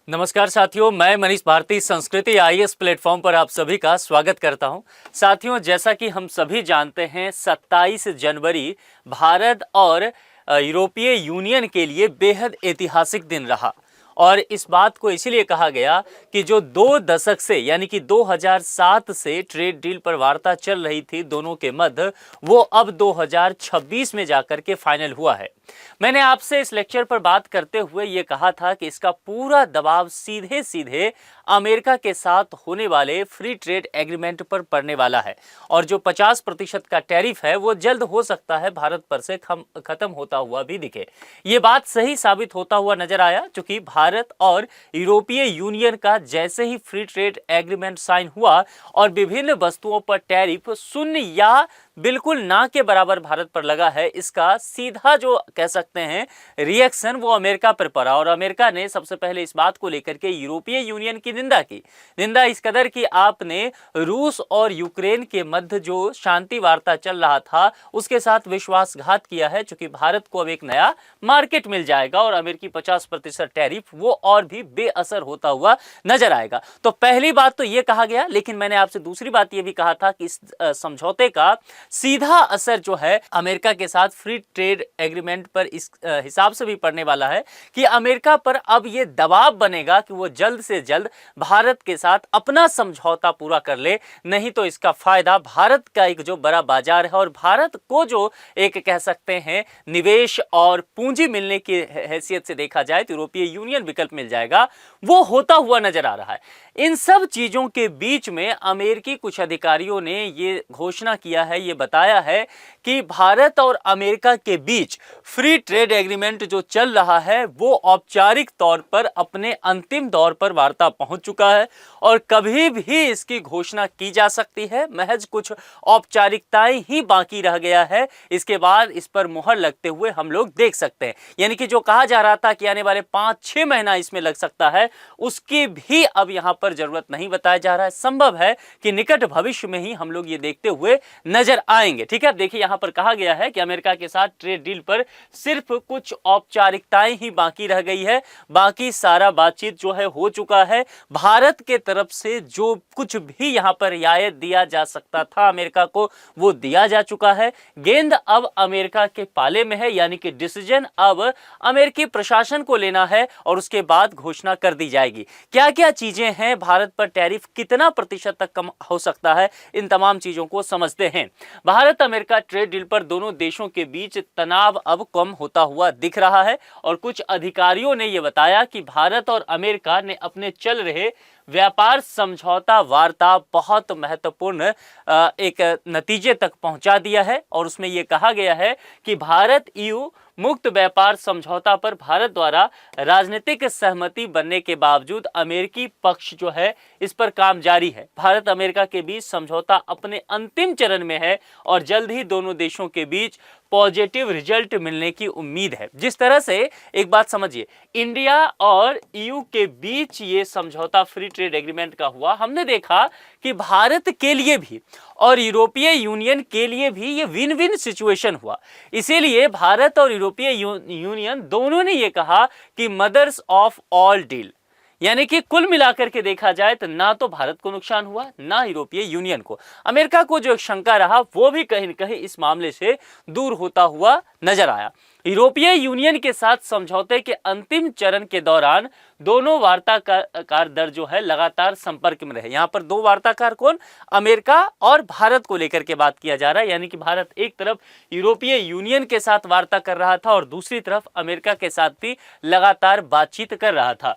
नमस्कार साथियों, मैं मनीष भारती संस्कृति आईएएस प्लेटफॉर्म पर आप सभी का स्वागत करता हूं। साथियों, जैसा कि हम सभी जानते हैं 27 जनवरी भारत और यूरोपीय यूनियन के लिए बेहद ऐतिहासिक दिन रहा और इस बात को इसीलिए कहा गया कि जो 2 दशक से यानी कि 2007 से ट्रेड डील पर वार्ता चल रही थी दोनों के मध्य, वो अब 2026 में जाकर के फाइनल हुआ है। मैंने आपसे इस लेक्चर पर बात करते हुए ये कहा था कि इसका पूरा दबाव सीधे सीधे अमेरिका के साथ होने वाले फ्री ट्रेड एग्रीमेंट पर पड़ने वाला है और जो 50% का टैरिफ है वो जल्द हो सकता है भारत पर से खत्म होता हुआ भी दिखे। ये बात सही साबित होता हुआ नजर आया, क्योंकि भारत और यूरोपीय यूनियन का जैसे ही फ्री ट्रेड एग्रीमेंट साइन हुआ और विभिन्न वस्तुओं पर टैरिफ शून्य या बिल्कुल ना के बराबर भारत पर लगा है, इसका सीधा जो कह सकते हैं रिएक्शन वो अमेरिका पर पड़ा और अमेरिका ने सबसे पहले इस बात को लेकर के यूरोपीय यूनियन की निंदा इस कदर की आपने रूस और यूक्रेन के मध्य जो शांति वार्ता चल रहा था उसके साथ विश्वासघात किया है, क्योंकि भारत को अब एक नया मार्केट मिल जाएगा और अमेरिकी 50% टैरिफ वो और भी बेअसर होता हुआ नजर आएगा। तो पहली बात तो यह कहा गया, लेकिन मैंने आपसे दूसरी बात यह भी कहा था कि इस समझौते का सीधा असर जो है अमेरिका के साथ फ्री ट्रेड एग्रीमेंट पर इस हिसाब से भी पड़ने वाला है कि अमेरिका पर अब यह दबाव बनेगा कि वो जल्द से जल्द भारत के साथ अपना समझौता पूरा कर ले, नहीं तो इसका फायदा भारत का एक जो बड़ा बाजार है और भारत को जो एक कह सकते हैं निवेश और पूंजी मिलने की हैसियत से देखा जाए तो यूरोपीय यूनियन विकल्प मिल जाएगा, वो होता हुआ नजर आ रहा है। इन सब चीजों के बीच में अमेरिकी कुछ अधिकारियों ने ये घोषणा किया है, ये बताया है कि भारत और अमेरिका के बीच फ्री ट्रेड एग्रीमेंट जो चल रहा है वो औपचारिक तौर पर अपने अंतिम दौर पर वार्ता पहुंच चुका है और कभी भी इसकी घोषणा की जा सकती है। महज कुछ औपचारिकताएं ही बाकी रह गया है, इसके बाद इस पर मुहर लगते हुए हम लोग देख सकते हैं। यानी कि जो कहा जा रहा था कि आने वाले 5-6 महीना इसमें लग सकता है, उसकी भी अब यहां पर जरूरत नहीं बताया जा रहा है। संभव है कि निकट भविष्य में ही हम लोग ये देखते हुए नजर आएंगे। ठीक है, देखिए यहां पर कहा गया है कि अमेरिका के साथ ट्रेड डील पर सिर्फ कुछ औपचारिकताएं ही बाकी रह गई है, बाकी सारा बातचीत जो है हो चुका है। भारत के तरफ से जो कुछ भी यहां पर रियायत दिया जा सकता था अमेरिका को, वो दिया जा चुका है। गेंद अब अमेरिका के पाले में है, यानी कि डिसीजन अब अमेरिकी प्रशासन को लेना है और उसके बाद घोषणा कर दी जाएगी। क्या क्या चीजें हैं, भारत पर टैरिफ कितना प्रतिशत तक कम हो सकता है, इन तमाम चीजों को समझते हैं। भारत अमेरिका ट्रेड डील पर दोनों देशों के बीच तनाव अब कम होता हुआ दिख रहा है और कुछ अधिकारियों ने यह बताया कि भारत और अमेरिका ने अपने चल रहे व्यापार समझौता वार्ता बहुत महत्वपूर्ण एक नतीजे तक पहुंचा दिया है और उसमें यह कहा गया है कि भारत ईयू मुक्त व्यापार समझौता पर भारत द्वारा राजनीतिक सहमति बनने के बावजूद अमेरिकी पक्ष जो है इस पर काम जारी है। भारत अमेरिका के बीच समझौता अपने अंतिम चरण में है और जल्द ही दोनों देशों के बीच पॉजिटिव रिजल्ट मिलने की उम्मीद है। जिस तरह से एक बात समझिए, इंडिया और ईयू के बीच ये समझौता फ्री ट्रेड एग्रीमेंट का हुआ, हमने देखा कि भारत के लिए भी और यूरोपीय यूनियन के लिए भी ये विन विन सिचुएशन हुआ। इसीलिए भारत और यूरोपीय यूनियन दोनों ने ये कहा कि मदर्स ऑफ ऑल डील, यानी कि कुल मिलाकर के देखा जाए तो ना तो भारत को नुकसान हुआ ना यूरोपीय यूनियन को। अमेरिका को जो एक शंका रहा वो भी कहीं न कहीं इस मामले से दूर होता हुआ नजर आया। यूरोपीय यूनियन के साथ समझौते के अंतिम चरण के दौरान दोनों वार्ताकार दल जो है लगातार संपर्क में रहे। यहां पर दो वार्ताकार कौन, अमेरिका और भारत को लेकर के बात किया जा रहा है, यानी कि भारत एक तरफ यूरोपीय यूनियन के साथ वार्ता कर रहा था और दूसरी तरफ अमेरिका के साथ भी लगातार बातचीत कर रहा था।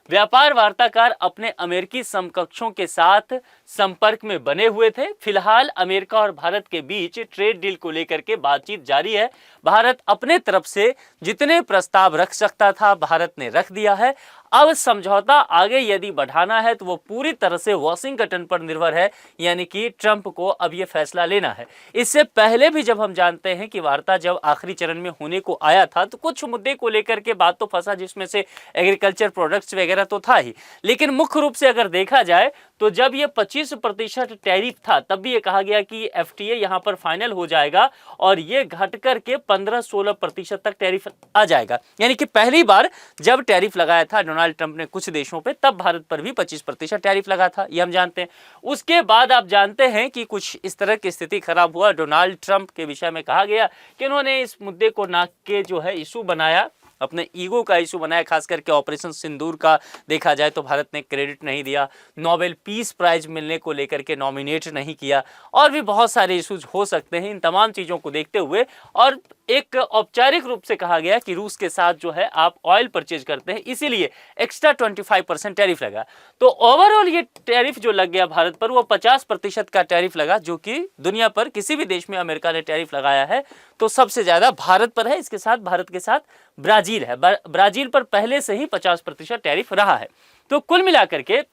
व्यापार वार्ताकार अपने अमेरिकी समकक्षों के साथ संपर्क में बने हुए थे। फिलहाल अमेरिका और भारत के बीच ट्रेड डील को लेकर के बातचीत जारी है। भारत अपने तरफ से जितने प्रस्ताव रख सकता था भारत ने रख दिया है। अब समझौता आगे यदि बढ़ाना है तो वो पूरी तरह से वॉशिंगटन पर निर्भर है, यानी कि ट्रंप को अब ये फैसला लेना है। इससे पहले भी जब हम जानते हैं कि वार्ता जब आखिरी चरण में होने को आया था तो कुछ मुद्दे को लेकर के बात तो फंसा, जिसमें से एग्रीकल्चर प्रोडक्ट्स वगैरह तो था ही, लेकिन मुख्य रूप से अगर देखा जाए तो जब ये 25% टैरिफ था तब भी ये कहा गया कि FTA यहां पर फाइनल हो जाएगा और ये घट करके 15-16% तक टैरिफ आ जाएगा। यानी कि पहली बार जब टैरिफ लगाया था डोनाल्ड ट्रंप ने कुछ देशों पे, तब भारत पर भी 25% टैरिफ लगा था, ये हम जानते हैं। उसके बाद आप जानते हैं कि कुछ इस तरह की स्थिति खराब हुआ। डोनाल्ड ट्रंप के विषय में कहा गया कि उन्होंने इस मुद्दे को नाक के जो है इशू बनाया, अपने ईगो का इशू बनाया, खास करके ऑपरेशन सिंदूर का देखा जाए तो भारत ने क्रेडिट नहीं दिया, नोबेल पीस प्राइज मिलने को लेकर के नॉमिनेट नहीं किया, और भी बहुत सारे इश्यूज हो सकते हैं। इन तमाम चीज़ों को देखते हुए और एक औपचारिक रूप से कहा गया कि रूस के साथ जो है आप ऑयल परचेज करते हैं, इसीलिए एक्स्ट्रा 25% टैरिफ लगा। तो ओवरऑल ये टैरिफ जो लग गया भारत पर वो 50% का टैरिफ लगा, जो कि दुनिया पर किसी भी देश में अमेरिका ने टैरिफ लगाया है तो सबसे ज्यादा भारत पर है। इसके साथ भारत के साथ ब्राजील है, ब्राजील पर पहले से ही 50% टैरिफ रहा है। तो कुल मिलाकर के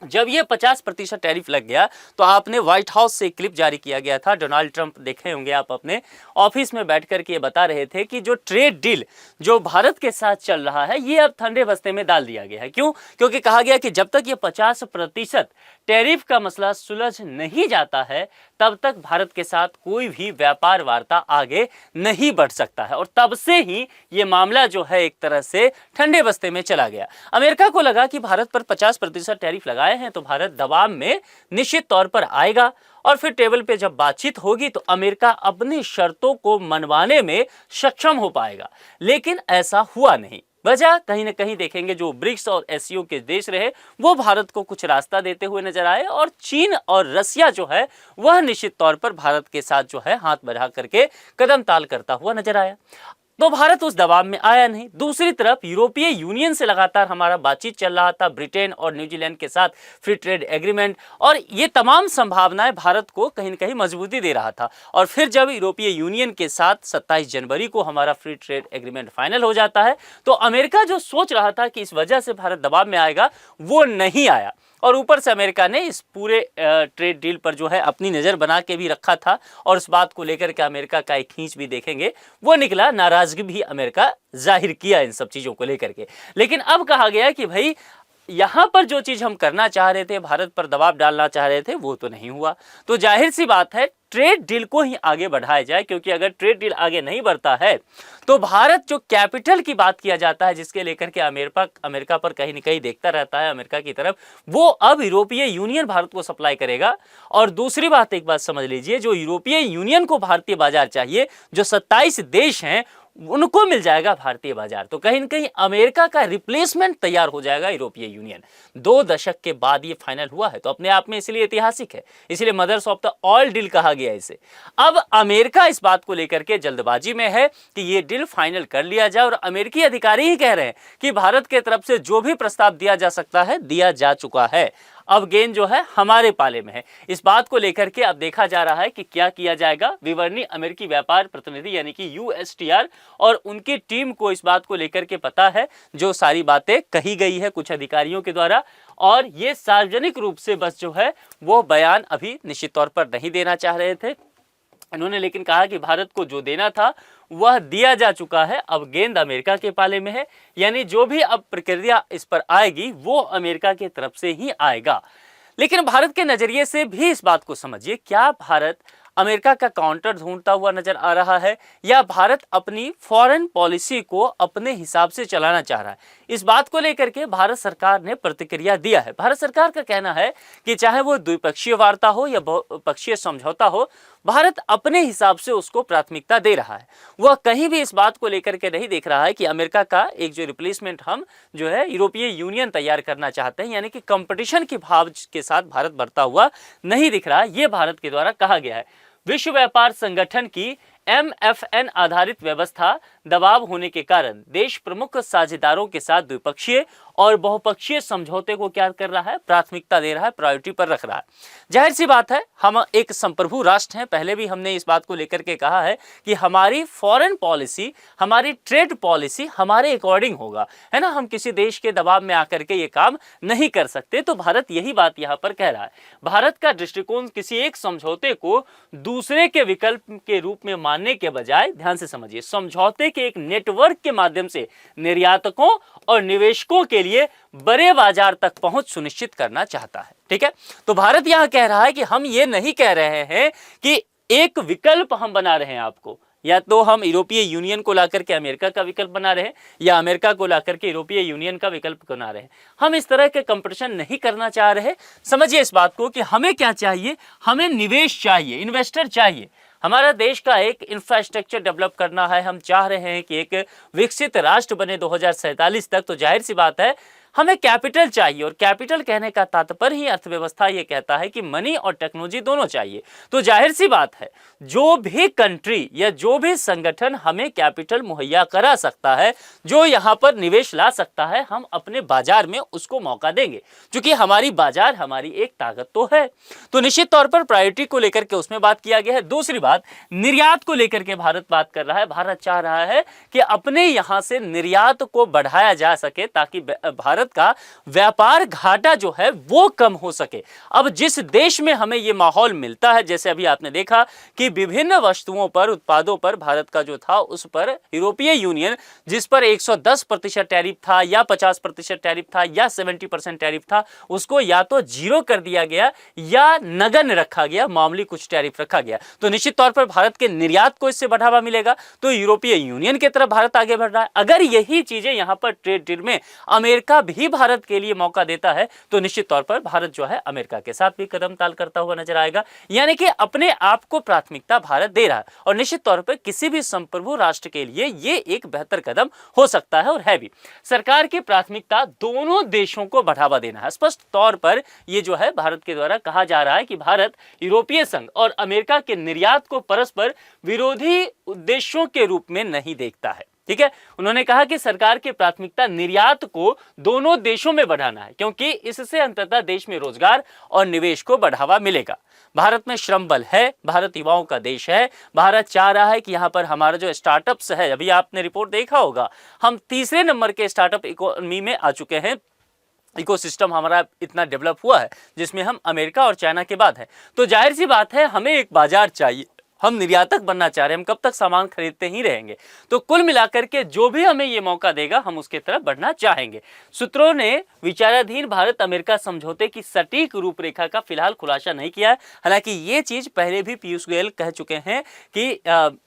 जब ये 50% टैरिफ लग गया तो आपने व्हाइट हाउस से क्लिप जारी किया गया था। डोनाल्ड ट्रंप देखे होंगे आप, अपने ऑफिस में बैठ करके ये बता रहे थे कि जो ट्रेड डील जो भारत के साथ चल रहा है ये अब ठंडे बस्ते में डाल दिया गया है। क्यों? क्योंकि कहा गया कि जब तक ये 50% टैरिफ का मसला सुलझ नहीं जाता है तब तक भारत के साथ कोई भी व्यापार वार्ता आगे नहीं बढ़ सकता है। और तब से ही ये मामला जो है एक तरह से ठंडे बस्ते में चला गया। अमेरिका को लगा कि भारत पर 50% टैरिफ लगाए हैं तो भारत दबाव में निश्चित तौर पर आएगा और फिर टेबल पे जब बातचीत होगी तो अमेरिका अपनी शर्तों को मनवाने में सक्षम हो पाएगा। लेकिन ऐसा हुआ नहीं। वजह कहीं ना कहीं देखेंगे, जो ब्रिक्स और SCO के देश रहे वो भारत को कुछ रास्ता देते हुए नजर आए, और चीन और रसिया जो है वह निश्चित तौर पर भारत के साथ जो है हाथ बढ़ा करके कदम ताल करता हुआ नजर आया। तो भारत उस दबाव में आया नहीं। दूसरी तरफ यूरोपीय यूनियन से लगातार हमारा बातचीत चल रहा था, ब्रिटेन और न्यूजीलैंड के साथ फ्री ट्रेड एग्रीमेंट, और ये तमाम संभावनाएं भारत को कहीं न कहीं मजबूती दे रहा था। और फिर जब यूरोपीय यूनियन के साथ 27 जनवरी को हमारा फ्री ट्रेड एग्रीमेंट फाइनल हो जाता है तो अमेरिका जो सोच रहा था कि इस वजह से भारत दबाव में आएगा वो नहीं आया। और ऊपर से अमेरिका ने इस पूरे ट्रेड डील पर जो है अपनी नज़र बना के भी रखा था, और इस बात को लेकर के अमेरिका का एक खींच भी देखेंगे वो निकला, नाराजगी भी अमेरिका जाहिर किया इन सब चीज़ों को लेकर के। लेकिन अब कहा गया कि भाई यहाँ पर जो चीज़ हम करना चाह रहे थे, भारत पर दबाव डालना चाह रहे थे, वो तो नहीं हुआ। तो जाहिर सी बात है ट्रेड डील को ही आगे बढ़ाया जाए, क्योंकि अगर ट्रेड डील आगे नहीं बढ़ता है तो भारत जो कैपिटल की बात किया जाता है जिसके लेकर के अमेरिका पर कहीं न कहीं देखता रहता है अमेरिका की तरफ, वो अब यूरोपीय यूनियन भारत को सप्लाई करेगा। और दूसरी बात, एक बात समझ लीजिए, जो यूरोपीय यूनियन को भारतीय बाजार चाहिए, जो 27 देश हैं उनको मिल जाएगा भारतीय बाजार। तो कहीं न कहीं अमेरिका का रिप्लेसमेंट तैयार हो जाएगा यूरोपीय यूनियन। 2 दशक के बाद ये फाइनल हुआ है, तो अपने आप में इसलिए ऐतिहासिक है, इसलिए mothers of the all deal कहा गया इसे। अब अमेरिका इस बात को लेकर के जल्दबाजी में है कि ये डील फाइनल कर लिया जाए, और अमेरिकी अधिकारी ही कह रहे हैं कि भारत के तरफ से जो भी प्रस्ताव दिया जा सकता है दिया जा चुका है, अब गेंद जो है हमारे पाले में है। इस बात को लेकर के अब देखा जा रहा है कि क्या किया जाएगा। विवरणी अमेरिकी व्यापार प्रतिनिधि यानी कि USTR और उनकी टीम को इस बात को लेकर के पता है, जो सारी बातें कही गई है कुछ अधिकारियों के द्वारा, और ये सार्वजनिक रूप से बस जो है वो बयान अभी निश्चित तौर पर नहीं देना चाह रहे थे इन्होंने, लेकिन कहा कि भारत को जो देना था वह दिया जा चुका है, अब गेंद अमेरिका के पाले में है। यानी जो भी अब प्रक्रिया इस पर आएगी वो अमेरिका की तरफ से ही आएगा। लेकिन भारत के नजरिए से भी इस बात को समझिए, क्या भारत अमेरिका का काउंटर ढूंढता हुआ नजर आ रहा है, या भारत अपनी फॉरेन पॉलिसी को अपने हिसाब से चलाना चाह रहा है? इस बात को लेकर के भारत सरकार ने प्रतिक्रिया दिया है। भारत सरकार का कहना है कि चाहे वो द्विपक्षीय वार्ता हो या बहुपक्षीय समझौता हो, भारत अपने हिसाब से उसको प्राथमिकता दे रहा है। वह कहीं भी इस बात को लेकर के नहीं देख रहा है कि अमेरिका का एक जो रिप्लेसमेंट हम जो है यूरोपीय यूनियन तैयार करना चाहते हैं, यानी कि कंपटीशन के भाव के साथ भारत बढ़ता हुआ नहीं दिख रहा। ये भारत के द्वारा कहा गया है। विश्व व्यापार संगठन की MFN आधारित व्यवस्था दबाव होने के कारण देश प्रमुख साझेदारों के साथ द्विपक्षीय और बहुपक्षीय समझौते को क्या कर रहा है, प्राथमिकता दे रहा है, प्रायोरिटी पर रख रहा है। जाहिर सी बात है, हम एक संप्रभु राष्ट्र हैं। पहले भी हमने इस बात को लेकर के कहा है कि हमारी फॉरेन पॉलिसी, हमारी ट्रेड पॉलिसी हमारे अकॉर्डिंग होगा, है ना। हम किसी देश के दबाव में आकर के ये काम नहीं कर सकते। तो भारत यही बात यहाँ पर कह रहा है। भारत का दृष्टिकोण किसी एक समझौते को दूसरे के विकल्प के रूप में मानने के बजाय, ध्यान से समझिए, समझौते के एक नेटवर्क के माध्यम से निर्यातकों और निवेशकों के लिए बड़े बाजार तक पहुंच सुनिश्चित करना चाहता है। ठीक है, तो भारत यहां कह रहा है कि हम ये नहीं कह रहे हैं कि एक विकल्प हम बना रहे हैं आपको, या तो हम यूरोपीय यूनियन को लाकर के अमेरिका का विकल्प बना रहे हैं या अमेरिका को लाकर के यूरोपीय यूनियन का विकल्प बना रहे हैं। हम इस तरह के कंपटीशन नहीं करना चाह रहे। समझिए इस बात को कि हमें क्या चाहिए, हमें निवेश चाहिए, इन्वेस्टर चाहिए। हमारा देश का एक इंफ्रास्ट्रक्चर डेवलप करना है, हम चाह रहे हैं कि एक विकसित राष्ट्र बने 2047 तक, तो जाहिर सी बात है हमें कैपिटल चाहिए। और कैपिटल कहने का तात्पर्य ही अर्थव्यवस्था ये कहता है कि मनी और टेक्नोलॉजी दोनों चाहिए। तो जाहिर सी बात है जो भी कंट्री या जो भी संगठन हमें कैपिटल मुहैया करा सकता है, जो यहाँ पर निवेश ला सकता है, हम अपने बाजार में उसको मौका देंगे, क्योंकि हमारी बाजार हमारी एक ताकत तो है। तो निश्चित तौर पर प्रायोरिटी को लेकर के उसमें बात किया गया है। दूसरी बात, निर्यात को लेकर के भारत बात कर रहा है। भारत चाह रहा है कि अपने यहाँ से निर्यात को बढ़ाया जा सके ताकि भारत का व्यापार घाटा जो है वो कम हो सके। अब जिस देश में हमें ये माहौल मिलता है, जैसे अभी आपने देखा कि विभिन्न वस्तुओं पर, उत्पादों पर भारत का जो था उस पर यूरोपीय यूनियन जिस पर 110% टैरिफ था या 50% टैरिफ था या 70% टैरिफ था, उसको या तो जीरो कर दिया गया या नगण्य रखा गया, मामूली कुछ टैरिफ रखा गया। तो निश्चित तौर पर भारत के निर्यात को इससे बढ़ावा मिलेगा, तो यूरोपीय यूनियन की तरफ भारत आगे बढ़ रहा है। अगर यही चीजें यहां पर ट्रेड डील में अमेरिका भी भारत के लिए मौका देता है, तो निश्चित तौर पर भारत जो है अमेरिका के साथ भी कदम ताल करता हुआ नजर आएगा। यानी कि अपने आप को प्राथमिकता भारत दे रहा है, और निश्चित तौर पर किसी भी संप्रभु राष्ट्र के लिए यह एक बेहतर कदम हो सकता है और है भी। सरकार की प्राथमिकता दोनों देशों को बढ़ावा देना है। स्पष्ट तौर पर यह जो है भारत के द्वारा कहा जा रहा है कि भारत यूरोपीय संघ और अमेरिका के निर्यात को परस्पर विरोधी उद्देश्यों के रूप में नहीं देखता है। ठीक है, उन्होंने कहा कि सरकार की प्राथमिकता निर्यात को दोनों देशों में बढ़ाना है, क्योंकि इससे अंततः देश में रोजगार और निवेश को बढ़ावा मिलेगा। भारत में श्रम बल है, भारत युवाओं का देश है। भारत चाह रहा है कि यहाँ पर हमारा जो स्टार्टअप्स है, अभी आपने रिपोर्ट देखा होगा, हम तीसरे नंबर के स्टार्टअप इकोनॉमी में आ चुके हैं। इकोसिस्टम हमारा इतना डेवलप हुआ है जिसमें हम अमेरिका और चाइना के बाद है। तो जाहिर सी बात है हमें एक बाजार चाहिए, हम निर्यातक बनना चाह रहे हैं, हम कब तक सामान खरीदते ही रहेंगे। तो कुल मिलाकर के जो भी हमें ये मौका देगा हम उसके तरफ बढ़ना चाहेंगे। सूत्रों ने विचाराधीन भारत अमेरिका समझौते की सटीक रूपरेखा का फिलहाल खुलासा नहीं किया है। हालांकि ये चीज पहले भी पीयूष गोयल कह चुके हैं कि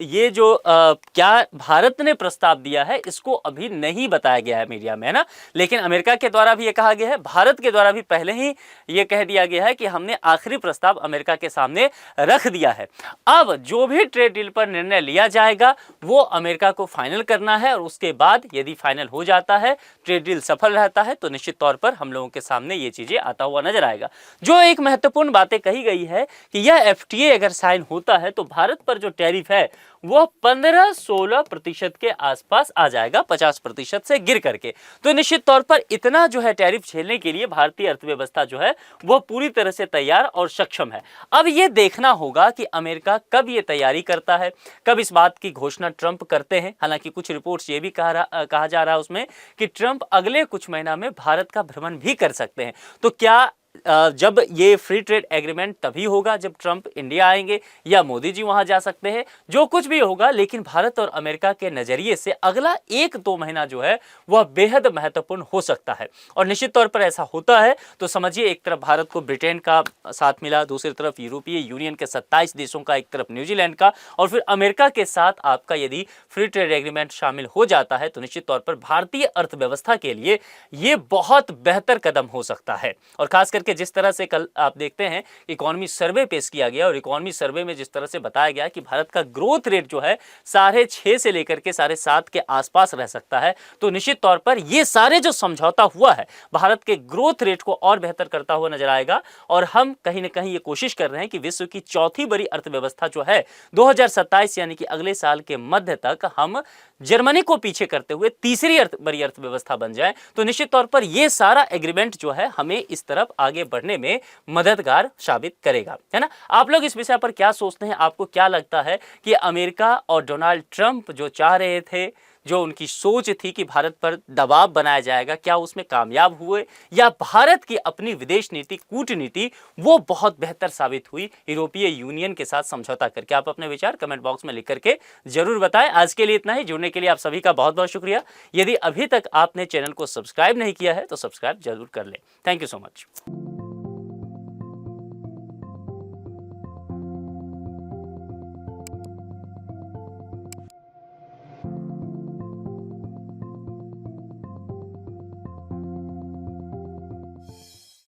ये जो क्या भारत ने प्रस्ताव दिया है इसको अभी नहीं बताया गया है मीडिया में, है ना। लेकिन अमेरिका के द्वारा भी ये कहा गया है, भारत के द्वारा भी पहले ही ये कह दिया गया है कि हमने आखिरी प्रस्ताव अमेरिका के सामने रख दिया है। अब जो भी ट्रेड डील पर निर्णय लिया जाएगा वो अमेरिका को फाइनल करना है, और उसके बाद यदि फाइनल हो जाता है, ट्रेड डील सफल रहता है, तो निश्चित तौर पर हम लोगों के सामने ये चीजें आता हुआ नजर आएगा। जो एक महत्वपूर्ण बातें कही गई है कि यह एफटीए अगर साइन होता है तो भारत पर जो टैरिफ है वो 15-16% के आसपास आ जाएगा, 50% से गिर करके। तो निश्चित तौर पर इतना जो है टैरिफ झेलने के लिए भारतीय अर्थव्यवस्था जो है वो पूरी तरह से तैयार और सक्षम है। अब ये देखना होगा कि अमेरिका कब ये तैयारी करता है, कब इस बात की घोषणा ट्रंप करते हैं। हालांकि कुछ रिपोर्ट्स ये भी कहा जा रहा है उसमें कि ट्रंप अगले कुछ महीना में भारत का भ्रमण भी कर सकते हैं। तो क्या जब ये फ्री ट्रेड एग्रीमेंट तभी होगा जब ट्रंप इंडिया आएंगे या मोदी जी वहां जा सकते हैं, जो कुछ भी होगा, लेकिन भारत और अमेरिका के नजरिए से अगला 1-2 महीना जो है वह बेहद महत्वपूर्ण हो सकता है। और निश्चित तौर पर ऐसा होता है तो समझिए एक तरफ भारत को ब्रिटेन का साथ मिला, दूसरी तरफ यूरोपीय यूनियन के 27 देशों का, एक तरफ न्यूजीलैंड का, और फिर अमेरिका के साथ आपका यदि फ्री ट्रेड एग्रीमेंट शामिल हो जाता है तो निश्चित तौर पर भारतीय अर्थव्यवस्था के लिए ये बहुत बेहतर कदम हो सकता है। और खासकर कि जिस तरह से कल आप देखते हैं इकोनॉमी सर्वे पेश किया गया, और इकोनॉमी सर्वे में जिस तरह से बताया गया कि भारत का ग्रोथ रेट जो है 6.5 से लेकर के 7.5 के आसपास रह सकता है, तो निश्चित तौर पर ये सारे जो समझौता हुआ है भारत के ग्रोथ रेट को और बेहतर करता हुआ नजर आएगा। और हम कहीं ना कहीं ये कोशिश कर रहे हैं कि विश्व की चौथी बड़ी अर्थव्यवस्था जो है 2027 यानी कि अगले साल के मध्य तक हम जर्मनी को पीछे करते हुए तीसरी बड़ी अर्थव्यवस्था बन जाए। तो निश्चित तौर पर यह सारा एग्रीमेंट जो है हमें इस तरफ आगे बढ़ने में मददगार साबित करेगा, है ना। आप लोग इस विषय पर क्या सोचते हैं? आपको क्या लगता है कि अमेरिका और डोनाल्ड ट्रंप जो चाह रहे थे, जो उनकी सोच थी कि भारत पर दबाव बनाया जाएगा, क्या उसमें कामयाब हुए, या भारत की अपनी विदेश नीति, कूटनीति वो बहुत बेहतर साबित हुई यूरोपीय यूनियन के साथ समझौता करके? आप अपने विचार कमेंट बॉक्स में लिख करके जरूर बताएं। आज के लिए इतना ही। जुड़ने के लिए आप सभी का बहुत बहुत शुक्रिया। यदि अभी तक आपने चैनल को सब्सक्राइब नहीं किया है तो सब्सक्राइब जरूर कर लें। Thank you so much.